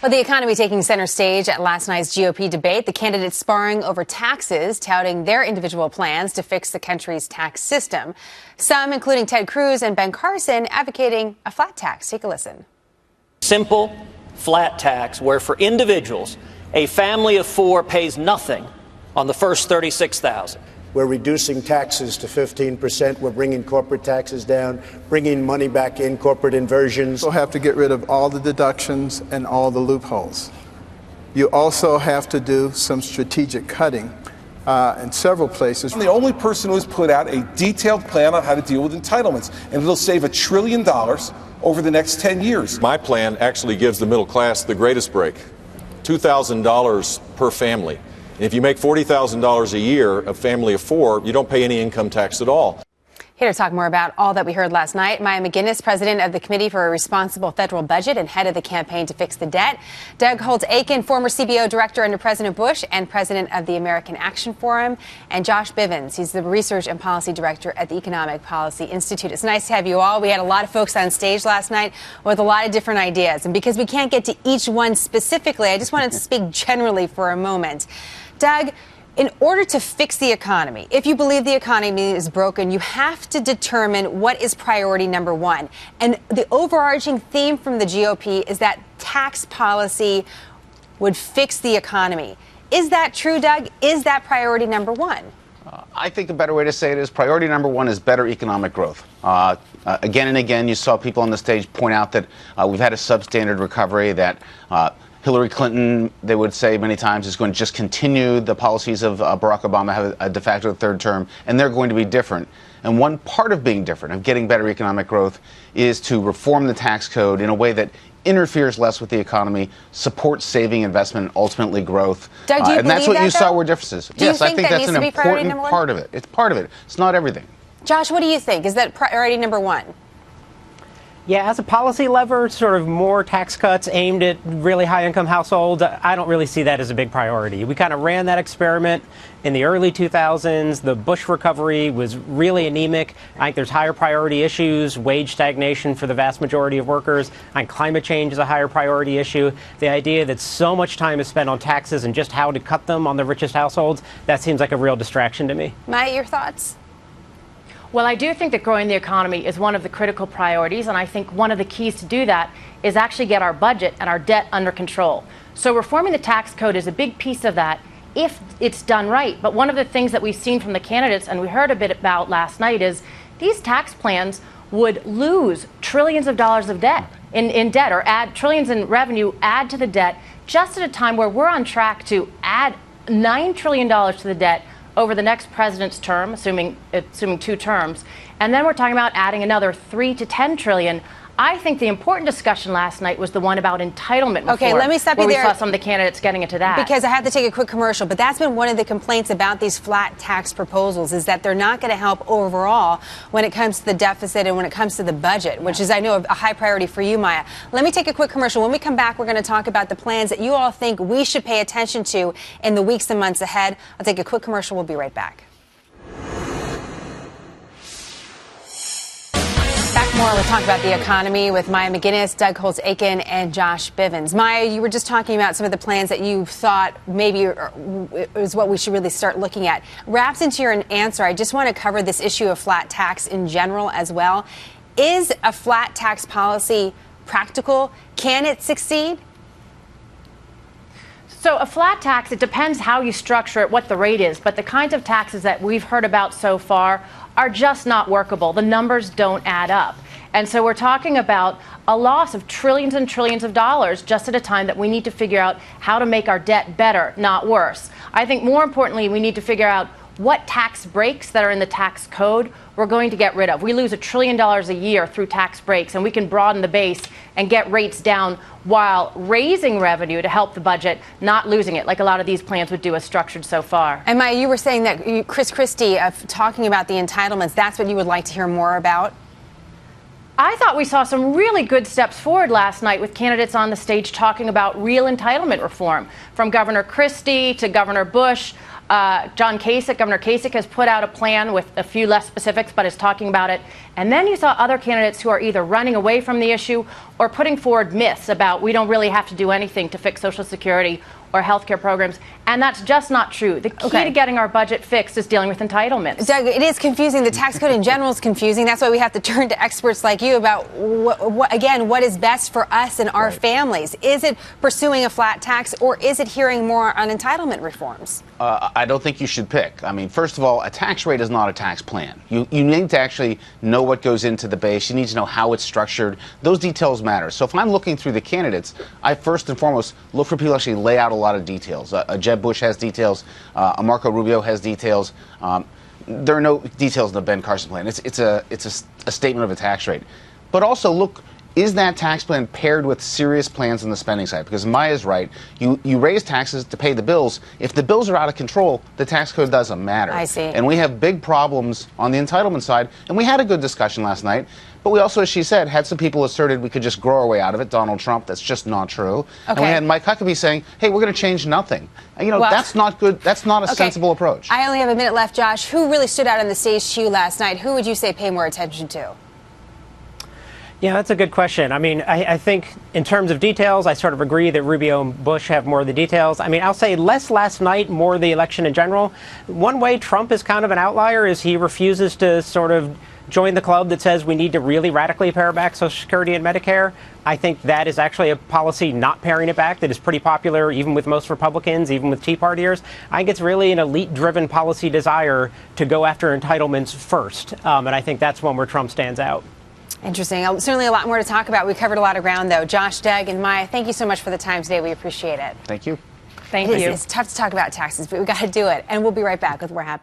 Well, the economy taking center stage at last night's GOP debate, the candidates sparring over taxes, touting their individual plans to fix the country's tax system. Some, including Ted Cruz and Ben Carson, advocating a flat tax. Take a listen. Simple, flat tax where for individuals, a family of four pays nothing on the first $36,000. We're reducing taxes to 15%. We're bringing corporate taxes down, bringing money back in, corporate inversions. We'll have to get rid of all the deductions and all the loopholes. You also have to do some strategic cutting in several places. I'm the only person who has put out a detailed plan on how to deal with entitlements, and it'll save $1 trillion over the next 10 years. My plan actually gives the middle class the greatest break, $2,000 per family. If you make $40,000 a year, a family of four, you don't pay any income tax at all. Here to talk more about all that we heard last night, Maya McGinnis, president of the Committee for a Responsible Federal Budget and head of the Campaign to Fix the Debt. Doug Holtz-Eakin, former CBO director under President Bush and president of the American Action Forum. And Josh Bivens, he's the research and policy director at the Economic Policy Institute. It's nice to have you all. We had a lot of folks on stage last night with a lot of different ideas. And because we can't get to each one specifically, I just wanted to speak generally for a moment. Doug, in order to fix the economy, if you believe the economy is broken, you have to determine what is priority number one. And the overarching theme from the GOP is that tax policy would fix the economy. Is that true, Doug? Is that priority number one? I think the better way to say it is priority number one is better economic growth. Again and again, you saw people on the stage point out that we've had a substandard recovery, that Hillary Clinton, they would say many times, is going to just continue the policies of Barack Obama, have a de facto third term, and they're going to be different. And one part of being different, of getting better economic growth, is to reform the tax code in a way that interferes less with the economy, supports saving, investment, and ultimately growth. Doug, do you and that's believe what you that, saw though? were differences. Do you Yes, I think think that that's needs an to be priority important number one? part of it. It's part of it. It's not everything. Josh, what do you think? Is that priority number one? Yeah, as a policy lever, sort of more tax cuts aimed at really high-income households, I don't really see that as a big priority. We kind of ran that experiment in the early 2000s. The Bush recovery was really anemic. I think there's higher priority issues, wage stagnation for the vast majority of workers. I think climate change is a higher priority issue. The idea that so much time is spent on taxes and just how to cut them on the richest households, that seems like a real distraction to me. Maya, your thoughts? Well, I do think that growing the economy is one of the critical priorities, and I think one of the keys to do that is actually get our budget and our debt under control. So reforming the tax code is a big piece of that if it's done right. But one of the things that we've seen from the candidates, and we heard a bit about last night, is these tax plans would lose trillions of dollars of debt in debt, or add trillions in revenue, add to the debt, just at a time where we're on track to add $9 trillion to the debt over the next president's term, assuming 2 terms, and then we're talking about adding another 3 to 10 trillion. I think the important discussion last night was the one about entitlement reform. Okay, let me stop you where there. We saw some of the candidates getting into that. Because I have to take a quick commercial, but that's been one of the complaints about these flat tax proposals, is that they're not going to help overall when it comes to the deficit and when it comes to the budget, which is, I know, a high priority for you, Maya. Let me take a quick commercial. When we come back, we're going to talk about the plans that you all think we should pay attention to in the weeks and months ahead. I'll take a quick commercial. We'll be right back. More, we'll talk about the economy with Maya McGinnis, Doug Holtz-Eakin, and Josh Bivens. Maya, you were just talking about some of the plans that you thought maybe is what we should really start looking at. Wrapped into your answer, I just want to cover this issue of flat tax in general as well. Is a flat tax policy practical? Can it succeed? So a flat tax, it depends how you structure it, what the rate is, but the kinds of taxes that we've heard about so far are just not workable. The numbers don't add up. And so we're talking about a loss of trillions and trillions of dollars just at a time that we need to figure out how to make our debt better, not worse. I think more importantly, we need to figure out what tax breaks that are in the tax code we're going to get rid of. We lose $1 trillion a year through tax breaks, and we can broaden the base and get rates down while raising revenue to help the budget, not losing it like a lot of these plans would do as structured so far. And Maya, you were saying that Chris Christie, talking about the entitlements, that's what you would like to hear more about? I thought we saw some really good steps forward last night with candidates on the stage talking about real entitlement reform, from Governor Christie to Governor Bush. Governor Kasich has put out a plan with a few less specifics, but is talking about it. And then you saw other candidates who are either running away from the issue or putting forward myths about we don't really have to do anything to fix Social Security or healthcare programs, and that's just not true. The key to getting our budget fixed is dealing with entitlements. Doug, it is confusing. The tax code in general is confusing. That's why we have to turn to experts like you about, what is best for us and our families. Is it pursuing a flat tax, or is it hearing more on entitlement reforms? I don't think you should pick. I mean, first of all, a tax rate is not a tax plan. You need to actually know what goes into the base. You need to know how it's structured. Those details matter. So if I'm looking through the candidates, I first and foremost look for people who actually lay out a lot of details. Jeb Bush has details. Marco Rubio has details. There are no details in the Ben Carson plan. It's a statement of a tax rate. But also look, is that tax plan paired with serious plans on the spending side? Because Maya's right. You raise taxes to pay the bills. If the bills are out of control, the tax code doesn't matter. I see. And we have big problems on the entitlement side. And we had a good discussion last night. But we also, as she said, had some people asserted we could just grow our way out of it. Donald Trump, that's just not true. Okay. And we had Mike Huckabee saying, hey, we're going to change nothing. And, that's not good. That's not a sensible approach. I only have a minute left, Josh. Who really stood out on the stage to you last night? Who would you say pay more attention to? Yeah, that's a good question. I mean, I think in terms of details, I sort of agree that Rubio and Bush have more of the details. I mean, I'll say less last night, more the election in general. One way Trump is kind of an outlier is he refuses to sort of join the club that says we need to really radically pare back Social Security and Medicare. I think that is actually a policy not paring it back that is pretty popular even with most Republicans, even with Tea Partiers. I think it's really an elite-driven policy desire to go after entitlements first, and I think that's one where Trump stands out. Interesting. Certainly a lot more to talk about. We covered a lot of ground, though. Josh, Doug, and Maya, thank you so much for the time today. We appreciate it. Thank you. Thank you. It's tough to talk about taxes, but we got to do it. And we'll be right back with more happening.